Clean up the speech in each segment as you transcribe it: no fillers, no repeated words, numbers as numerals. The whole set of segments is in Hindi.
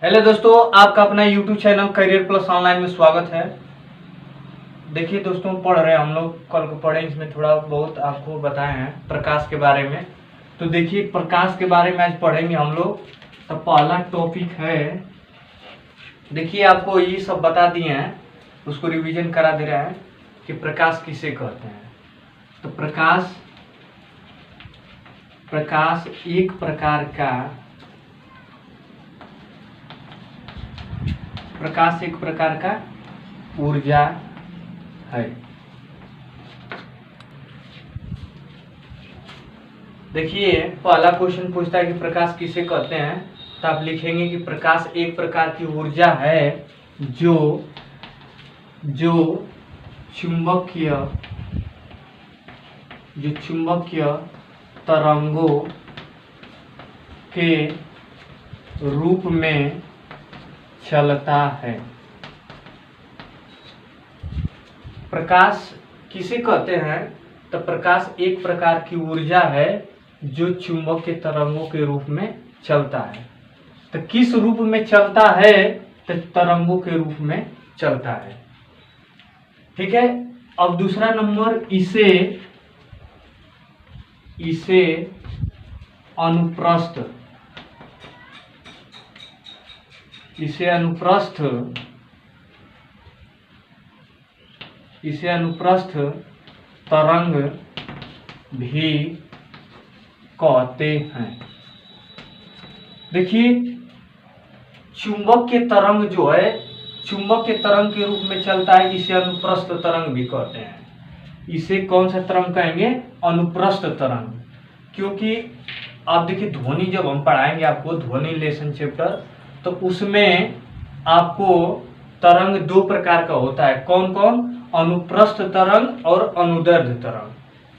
हेलो दोस्तों, आपका अपना YouTube channel career plus online में स्वागत है। देखिए दोस्तों, पढ़ रहे हैं हम लोग, कल को पढ़े, इसमें थोड़ा बहुत आपको बताए हैं प्रकाश के बारे में। तो देखिए, प्रकाश के बारे में आज पढ़ेंगे हम लोग। तो पहला टॉपिक है, देखिए आपको ये सब बता दिए हैं, उसको रिवीजन करा दे रहा है कि प्रकाश किसे कहते हैं। तो प्रकाश एक प्रकार का ऊर्जा है। देखिए, पहला क्वेश्चन पूछता है कि प्रकाश किसे कहते हैं। तो आप लिखेंगे कि प्रकाश एक प्रकार की ऊर्जा है जो चुंबकीय तरंगों के रूप में चलता है। प्रकाश किसे कहते हैं? तो प्रकाश एक प्रकार की ऊर्जा है जो चुंबकीय तरंगों के रूप में चलता है। तो किस रूप में चलता है? तो तरंगों के रूप में चलता है। ठीक है। अब दूसरा नंबर, इसे अनुप्रस्थ तरंग भी कहते हैं। देखिए, चुंबकीय तरंग जो है, चुंबकीय तरंग के रूप में चलता है, इसे अनुप्रस्थ तरंग भी कहते हैं। इसे कौन सा तरंग कहेंगे? अनुप्रस्थ तरंग। क्योंकि आप देखिए, ध्वनि जब हम पढ़ाएंगे आपको, ध्वनि लेसन चैप्टर, तो उसमें आपको तरंग दो प्रकार का होता है। कौन कौन? अनुप्रस्थ तरंग और अनुदैर्ध्य तरंग।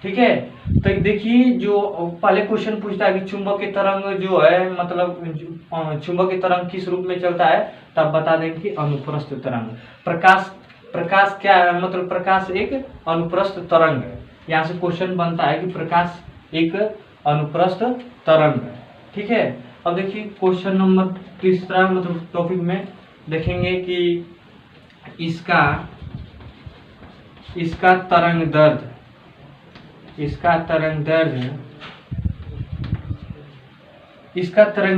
ठीक है। तो देखिए, जो पहले क्वेश्चन पूछता है कि चुंबकीय तरंग जो है, मतलब चुंबकीय तरंग किस रूप में चलता है, तब बता देंगे कि अनुप्रस्थ तरंग। प्रकाश क्या है? मतलब प्रकाश एक अनुप्रस्थ तरंग है। यहाँ से क्वेश्चन बनता है कि प्रकाश एक अनुप्रस्थ तरंग है। ठीक है। अब देखिए, क्वेश्चन नंबर तीसरा, मतलब टॉपिक में देखेंगे कि इसका तरंग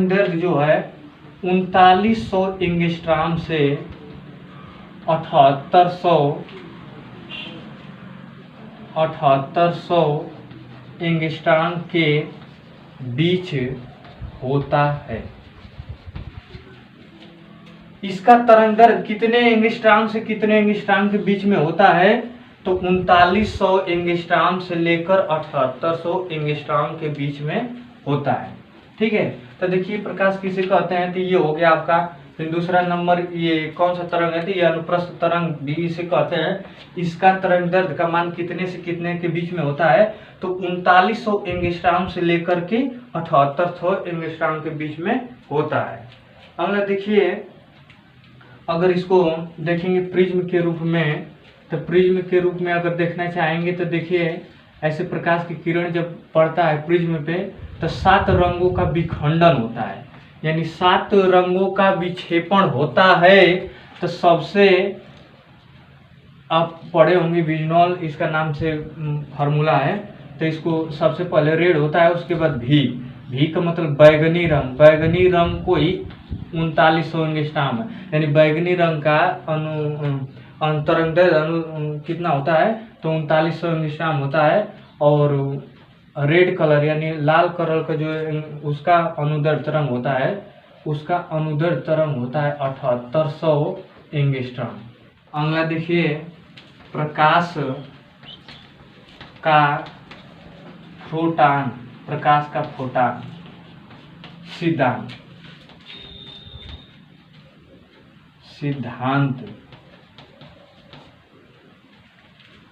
दैर्ध्य जो है 3900 एंगस्ट्रॉम से 7800 एंगस्ट्रॉम के बीच होता है। इसका तरंग दैर्ध्य कितने एंगस्ट्रॉम से कितने एंगस्ट्रॉम के बीच में होता है? तो 3900 एंगस्ट्रॉम से लेकर 7800 एंगस्ट्रॉम के बीच में होता है। ठीक है। तो देखिए, प्रकाश किसे कहते हैं, तो ये हो गया आपका। फिर दूसरा नंबर, ये कौन सा तरंग है? तो ये अनुप्रस्थ तरंग भी इसे कहते हैं। इसका तरंग दैर्ध्य का मान कितने से कितने के बीच में होता है? तो 3900 एंगस्ट्रॉम से लेकर के 7800 एंगस्ट्रॉम के बीच में होता है। अगला देखिए, अगर इसको देखेंगे प्रिज्म के रूप में, तो प्रिज्म के रूप में अगर देखना चाहेंगे तो देखिए, ऐसे प्रकाश की किरण जब पड़ता है प्रिज्म पे, तो 7 रंगों का विखंडन होता है, यानी 7 रंगों का विक्षेपण होता है। तो सबसे, आप पढ़े होंगे विजनॉल, इसका नाम से फार्मूला है। तो इसको सबसे पहले रेड होता है, उसके बाद भी का मतलब बैगनी रंग को ही 3900 एंगस्ट्रॉम है, यानी बैगनी रंग का तरंग दैर्ध्य कितना होता है? तो 3900 एंगस्ट्रॉम होता है। और रेड कलर यानी लाल कलर का जो उसका अनुदैर्ध्य तरंग होता है, उसका अनुदैर्ध्य तरंग होता है 7800 एंगस्ट्रॉम। अगला देखिए, प्रकाश का फोटॉन सिद्धांत,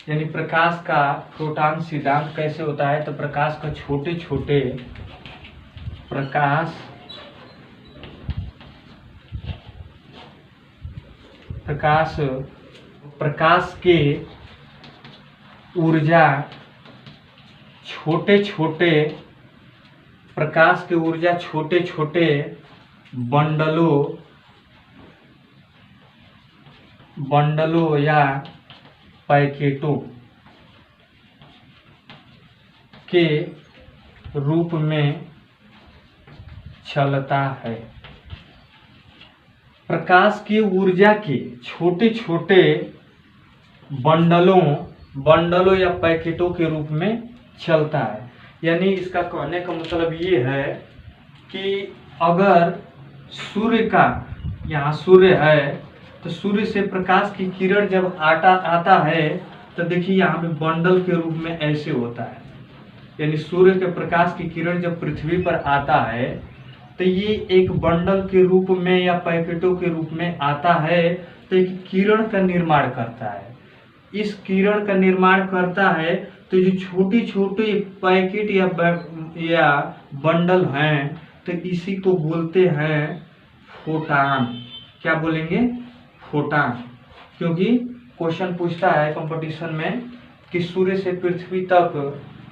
यानी प्रकाश का फोटॉन सिद्धांत कैसे होता है? तो प्रकाश का प्रकाश के ऊर्जा छोटे छोटे बंडलों बंडलों या पैकेटों के रूप में चलता है। प्रकाश की ऊर्जा के छोटे छोटे बंडलों या पैकेटों के रूप में चलता है। यानी इसका कहने का मतलब ये है कि अगर सूर्य का, यहाँ सूर्य है तो सूर्य से प्रकाश की किरण जब आता है तो देखिए यहाँ पे बंडल के रूप में ऐसे होता है। यानी सूर्य के प्रकाश की किरण जब पृथ्वी पर आता है तो ये एक बंडल के रूप में या पैकेटों के रूप में आता है, तो एक किरण का निर्माण करता है। इस किरण का निर्माण करता है तो जो छोटी छोटी पैकेट या बंडल हैं तो इसी को बोलते हैं फोटान। क्या बोलेंगे? फोटान। क्योंकि क्वेश्चन पूछता है कंपटीशन में कि सूर्य से पृथ्वी तक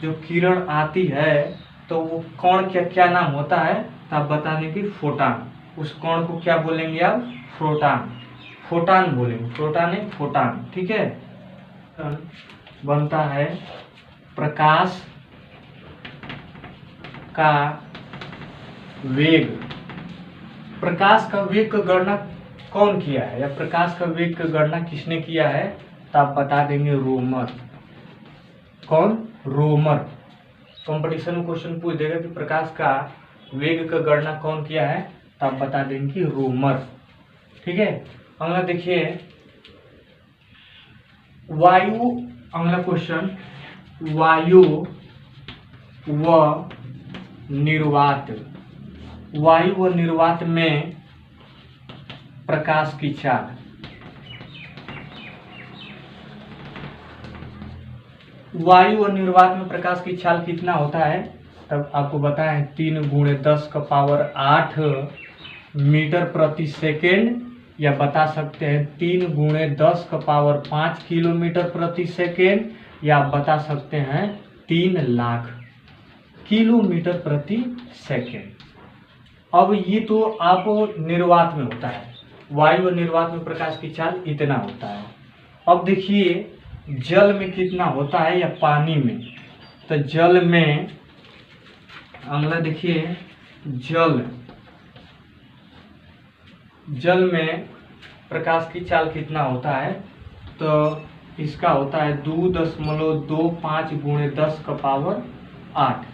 जो किरण आती है तो वो कण क्या नाम होता है, तो आप बता दें कि फोटान। उस कण को क्या बोलेंगे आप? फोटान। फोटान बोलेंगे, फोटान नहीं फोटान। ठीक है। बनता है प्रकाश का वेग। प्रकाश का वेग का गणना कौन किया है, या प्रकाश का वेग का गणना किसने किया है, तो आप बता देंगे रोमर। कौन? रोमर। कंपटीशन में क्वेश्चन पूछ देगा कि प्रकाश का वेग का गणना कौन किया है, तो आप बता देंगे कि रोमर। ठीक है। अगला देखिए वायु। अगला क्वेश्चन, वायु व निर्वात। वायु व निर्वात में प्रकाश की चाल। वायु और निर्वात में प्रकाश की चाल कितना होता है, तब आपको बताएं 3 × 10⁸ मीटर प्रति सेकेंड, या बता सकते हैं 3 × 10⁵ किलोमीटर प्रति सेकेंड, या बता सकते हैं 3 लाख किलोमीटर प्रति सेकेंड। अब ये तो आप निर्वात में होता है। वायु और निर्वात में प्रकाश की चाल इतना होता है। अब देखिए जल में कितना होता है या पानी में, तो जल में अगला देखिए जल में प्रकाश की चाल कितना होता है, तो इसका होता है 2.25 × 10⁸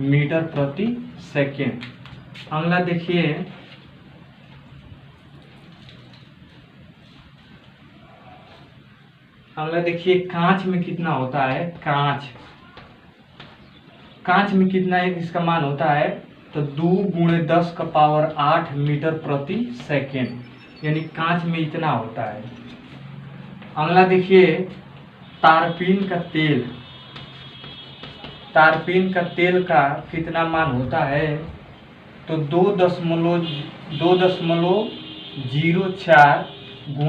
मीटर प्रति सेकेंड। अगला देखिए कांच में कितना होता है। कांच में कितना है इसका मान होता है, तो 2 × 10⁸ मीटर प्रति सेकेंड, यानी कांच में इतना होता है। अगला देखिए तारपीन का तेल का कितना मान होता है, तो 2.04 ×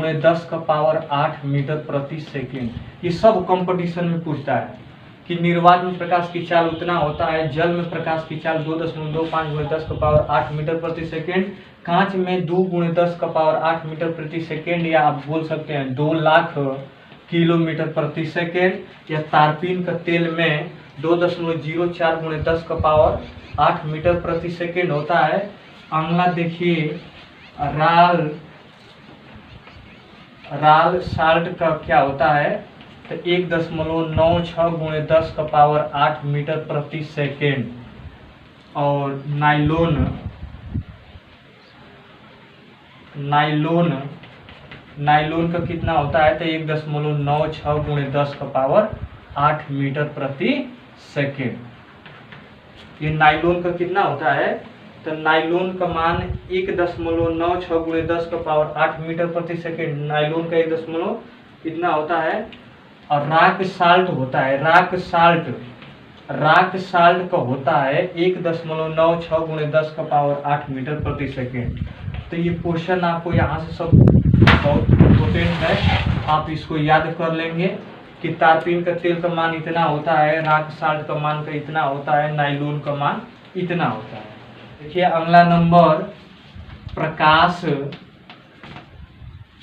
10⁸ मीटर प्रति सेकेंड। ये सब कंपटीशन में पूछता है कि निर्वात में प्रकाश की चाल उतना होता है, जल में प्रकाश की चाल 2.25 × 10⁸ मीटर प्रति सेकेंड, कांच में 2 × 10⁸ मीटर प्रति सेकेंड, या आप बोल सकते हैं 2 लाख किलोमीटर प्रति सेकेंड, या तारपीन का तेल में 2.04 × 10⁸ मीटर प्रति सेकेंड होता है। अगला देखिए राल साल्ट का क्या होता है, तो 1.96 × 10⁸ मीटर प्रति सेकेंड। और नाइलोन का कितना होता है, तो 1.96 × 10⁸ मीटर प्रति सेकेंड। ये नाइलोन का कितना होता है, तो नाइलोन का मान 1.96 × 10⁸ मीटर प्रति सेकेंड, नाइलोन का 1 इतना होता है। और राक साल्ट होता है, राक साल्ट का होता है 1.96 × 10⁸ मीटर प्रति सेकेंड। तो ये क्वेश्चन आपको यहाँ से सब बहुत इम्पोर्टेंट है, आप इसको याद कर लेंगे कि तारपीन का तेल का मान इतना होता है, राक साल्ट का मान का इतना होता है, नाइलोन का मान इतना होता है। देखिए अगला नंबर,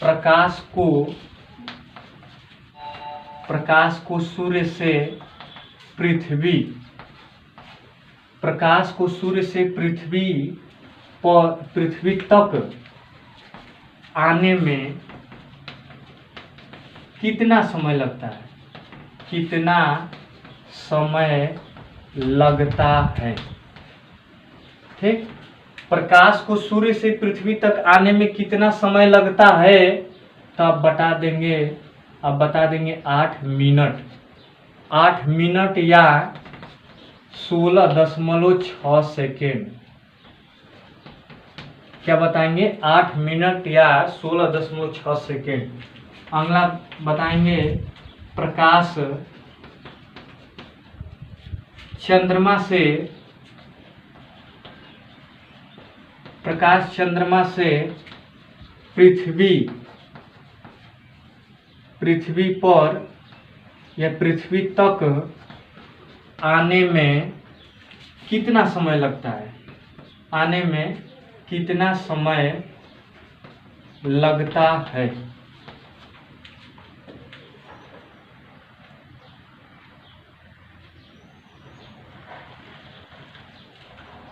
प्रकाश को सूर्य से पृथ्वी तक आने में कितना समय लगता है? कितना समय लगता है? ठीक, प्रकाश को सूर्य से पृथ्वी तक आने में कितना समय लगता है, तो आप बता देंगे 8 मिनट। 8 मिनट या 16.6 सेकेंड। क्या बताएंगे? 8 मिनट या 16.6 सेकेंड। अगला बताएंगे प्रकाश चंद्रमा से पृथ्वी पर या पृथ्वी तक आने में कितना समय लगता है? आने में कितना समय लगता है?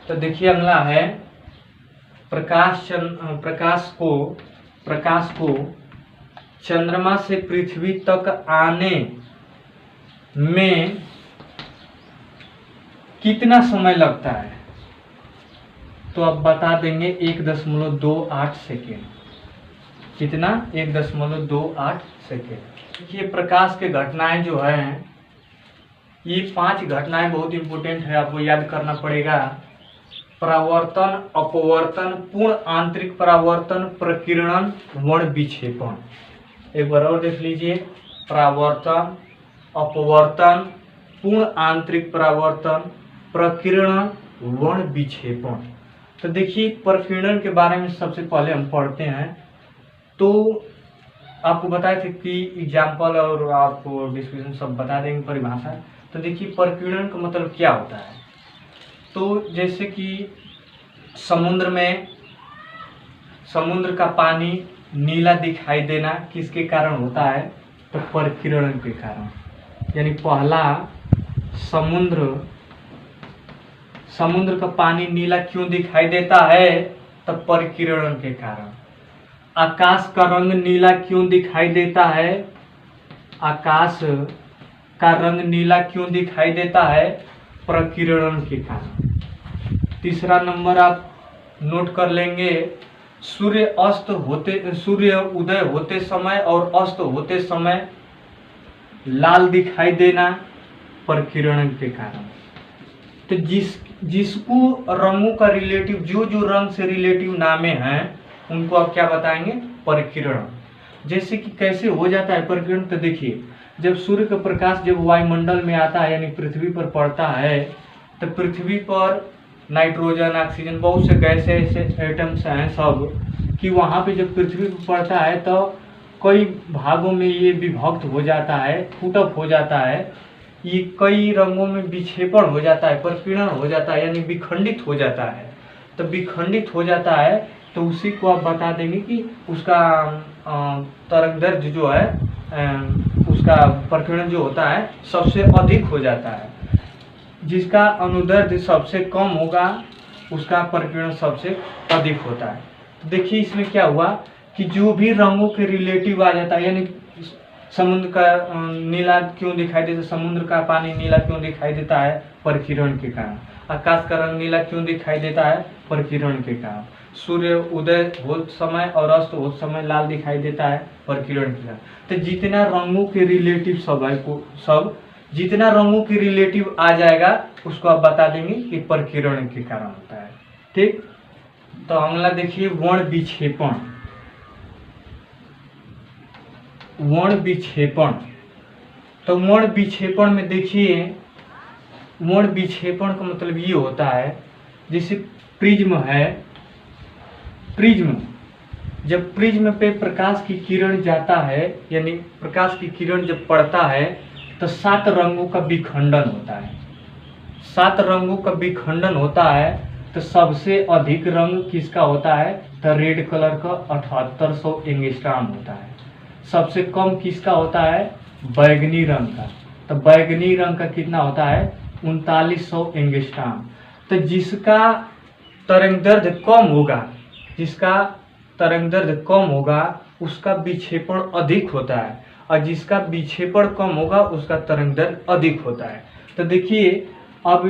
तो देखिए अगला है प्रकाश को चंद्रमा से पृथ्वी तक आने में कितना समय लगता है? तो आप बता देंगे 1.28 सेकेंड। कितना? 1.28 सेकेंड। ये प्रकाश के घटनाएं जो हैं, ये 5 घटनाएं बहुत इंपॉर्टेंट है, आपको याद करना पड़ेगा। परावर्तन, अपवर्तन, पूर्ण आंतरिक परावर्तन, प्रकीर्णन, वर्ण विक्षेपण। एक बार और देख लीजिए। परावर्तन, अपवर्तन, पूर्ण आंतरिक परावर्तन, प्रकीर्णन, वर्ण विक्षेपण। तो देखिए प्रकीर्णन के बारे में सबसे पहले हम पढ़ते हैं। तो आपको बताए थे कि एग्जाम्पल और आपको डिस्क्रिप्शन सब बता देंगे परिभाषा। तो देखिए प्रकीर्णन का मतलब क्या होता है। तो जैसे कि समुद्र का पानी नीला दिखाई देना किसके कारण होता है? तो प्रकीर्णन के कारण। यानी पहला, समुद्र का पानी नीला क्यों दिखाई देता है? तो प्रकीर्णन के कारण। आकाश का रंग नीला क्यों दिखाई देता है? आकाश का रंग नीला क्यों दिखाई देता है? प्रकीर्णन के कारण। तीसरा नंबर आप नोट कर लेंगे, सूर्य उदय होते समय और अस्त होते समय लाल दिखाई देना, प्रकीर्णन के कारण। तो जिसको रंगों का रिलेटिव, जो रंग से रिलेटिव नामे हैं, उनको आप क्या बताएंगे? प्रकीर्णन। जैसे कि कैसे हो जाता है प्रकीर्णन? तो देखिए, जब सूर्य का प्रकाश जब वायुमंडल में आता है, यानी पृथ्वी पर पड़ता है, तो पृथ्वी पर नाइट्रोजन, ऑक्सीजन, बहुत से गैस ऐसे एटम्स हैं सब, कि वहाँ पे जब पृथ्वी पर पड़ता है तो कई भागों में ये विभक्त हो जाता है, फूटअप हो जाता है, ये कई रंगों में विक्षेपण हो जाता है, प्रकीर्णन हो जाता है, यानी विखंडित हो जाता है। तो विखंडित हो जाता है तो उसी को आप बता देंगे कि उसका तरंगदैर्घ्य जो है, उसका प्रकीर्णन जो होता है सबसे अधिक हो जाता है। जिसका अनुदैर्घ्य सबसे कम होगा उसका प्रकीर्णन सबसे अधिक होता है। तो देखिए इसमें क्या हुआ कि जो भी रंगों के रिलेटिव आ जाता है, यानी समुद्र का नीला क्यों दिखाई देता है? समुद्र का पानी नीला क्यों दिखाई देता है? प्रकीर्णन के कारण। आकाश का रंग नीला क्यों दिखाई देता है? प्रकीर्णन के कारण। सूर्य उदय होते समय और अस्त होते समय लाल दिखाई देता है, प्रकीर्णन के कारण। तो जितना रंगों के रिलेटिव सब जितना रंगों के रिलेटिव आ जाएगा उसको आप बता देंगे कि प्रकीर्णन के कारण होता है। ठीक, तो अगला देखिए वर्ण विक्षेपण। वर्ण विक्षेपण, तो वर्ण विक्षेपण में देखिए, वर्ण विक्षेपण का मतलब ये होता है, जैसे प्रिज्म है, प्रिज्म, जब प्रिज्म पे प्रकाश की किरण जाता है, यानी प्रकाश की किरण जब पड़ता है तो 7 रंगों का विखंडन होता है। 7 रंगों का विखंडन होता है तो सबसे अधिक रंग किसका होता है? तो रेड कलर का 7800 एंगस्ट्राम होता है। सबसे कम किसका होता है? बैगनी रंग का। तो बैगनी रंग का कितना होता है? 3900 एंगस्ट्राम। तो जिसका तरंग दैर्ध्य कम होगा, जिसका तरंग दैर्ध्य कम होगा उसका विक्षेपण अधिक होता है, और जिसका विक्षेपण कम होगा उसका तरंग दैर्ध्य अधिक होता है। तो देखिए अब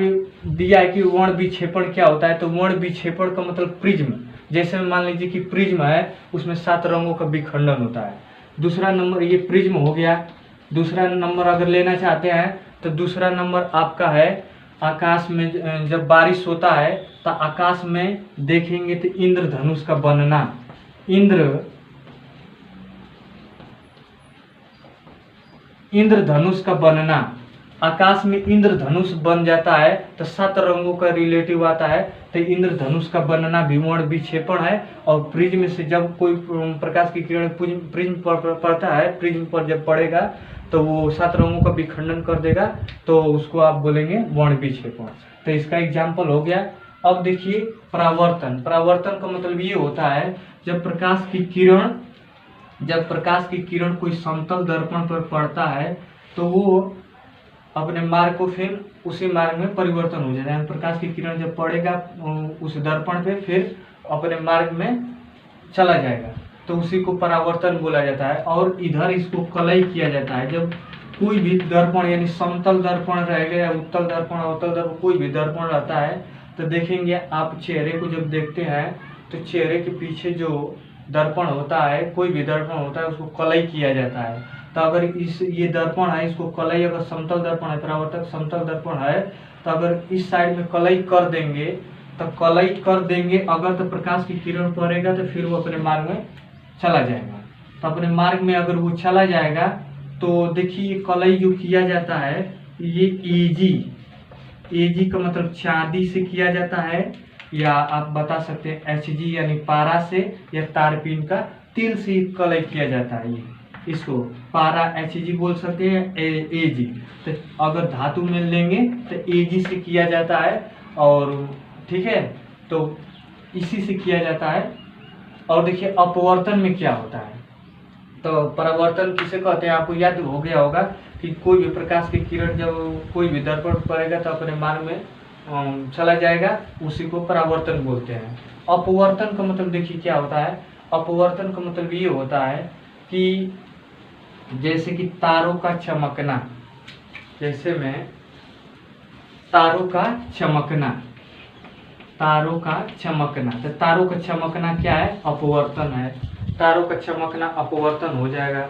दिया है कि वर्ण विक्षेपण क्या होता है। तो वर्ण विक्षेपण का मतलब प्रिज्म, जैसे मान लीजिए कि प्रिज्म है, उसमें 7 रंगों का विखंडन होता है। दूसरा नंबर ये प्रिज्म हो गया। दूसरा नंबर अगर लेना चाहते हैं तो दूसरा नंबर आपका है आकाश में जब बारिश होता है तो आकाश में देखेंगे तो इंद्रधनुष का बनना, इंद्रधनुष का बनना, आकाश में इंद्रधनुष बन जाता है तो 7 रंगों का रिलेटिव आता है। तो इंद्रधनुष का बनना भी वर्ण विक्षेपण है। और प्रिज्म से जब कोई प्रकाश की किरण प्रिज्म पर पड़ता है, प्रिज्म पर जब पड़ेगा तो वो 7 रंगों का विखंडन कर देगा, तो उसको आप बोलेंगे वर्ण विक्षेपण। तो इसका एग्जाम्पल हो गया। अब देखिए परावर्तन। परावर्तन का मतलब ये होता है जब प्रकाश की किरण कोई समतल दर्पण पर पड़ता है तो वो अपने मार्ग को फिर उसी मार्ग में परिवर्तन हो जाता है। प्रकाश की किरण जब पड़ेगा उस दर्पण पे फिर अपने मार्ग में चला जाएगा, तो उसी को परावर्तन बोला जाता है। और इधर इसको कलई किया जाता है। जब कोई भी दर्पण यानी समतल दर्पण रहेगा या उत्तल दर्पण, अवतल दर्पण, कोई भी दर्पण रहता है तो देखेंगे आप चेहरे को जब देखते हैं तो चेहरे के पीछे जो दर्पण होता है, कोई भी दर्पण होता है, उसको कलई किया जाता है। तो अगर ये दर्पण है, इसको कलई, अगर समतल दर्पण है, परावर्तक समतल दर्पण है, तो अगर इस साइड में कलई कर देंगे अगर तो प्रकाश की किरण पड़ेगा तो फिर वो अपने मार्ग में चला जाएगा। तो अपने मार्ग में अगर वो चला जाएगा तो देखिए कलई जो किया जाता है ये एजी का मतलब चांदी से किया जाता है, या आप बता सकते हैं एचजी यानी पारा से, या तारपीन का तिल से कलई किया जाता है। ये इसको पारा एचजी बोल सकते हैं, एजी। तो अगर धातु में लेंगे तो एजी से किया जाता है, और ठीक है, तो इसी से किया जाता है। और देखिए अपवर्तन में क्या होता है। तो परावर्तन किसे कहते हैं, आपको याद हो गया होगा कि कोई भी प्रकाश की किरण जब कोई भी दर्पण पड़ेगा तो अपने मार्ग में चला जाएगा, उसी को परावर्तन बोलते हैं। अपवर्तन का मतलब देखिए क्या होता है। अपवर्तन का मतलब ये होता है कि जैसे कि तारों का चमकना, जैसे में तारों का चमकना, तो तारों का चमकना क्या है? अपवर्तन है। तारों का चमकना अपवर्तन हो जाएगा।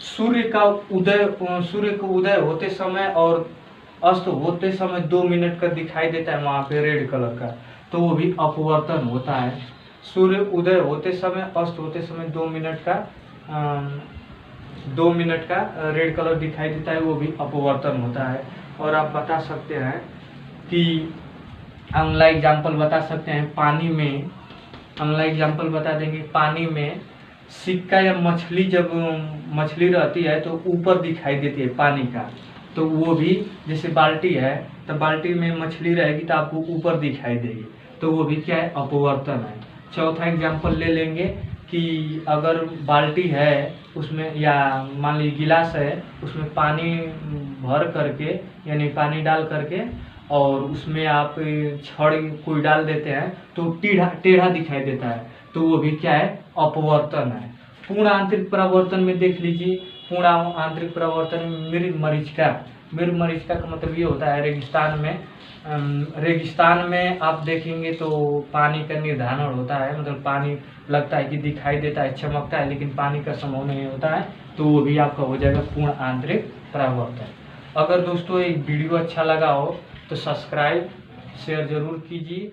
सूर्य का उदय होते समय और अस्त होते समय 2 मिनट का दिखाई देता है वहां पे रेड कलर का, तो वो भी अपवर्तन होता है। सूर्य उदय होते समय अस्त होते समय 2 मिनट का रेड कलर दिखाई देता है, वो भी अपवर्तन होता है। और आप बता सकते हैं कि अगला एग्जाम्पल बता सकते हैं पानी में, अगला एग्जाम्पल बता देंगे पानी में सिक्का या मछली, जब मछली रहती है तो ऊपर दिखाई देती है पानी का, तो वो भी जैसे बाल्टी है तो बाल्टी में मछली रहेगी तो आपको ऊपर दिखाई देगी, तो वो भी क्या है? अपवर्तन है। चौथा एग्जाम्पल ले लेंगे कि अगर बाल्टी है उसमें, या मान लीजिए गिलास है, उसमें पानी भर करके यानी पानी डाल करके और उसमें आप छड़ कोई डाल देते हैं तो टेढ़ा दिखाई देता है, तो वो भी क्या है? अपवर्तन है। पूर्ण आंतरिक परावर्तन में देख लीजिए, पूर्ण आंतरिक परावर्तन में मृग मरीचिका का मतलब ये होता है रेगिस्तान में आप देखेंगे तो पानी का निर्धारण होता है, मतलब पानी लगता है कि दिखाई देता है, चमकता है, लेकिन पानी का समूह नहीं होता है, तो वो भी आपका हो जाएगा पूर्ण आंतरिक परावर्तन। अगर दोस्तों ये वीडियो अच्छा लगा हो तो सब्सक्राइब शेयर जरूर कीजिए।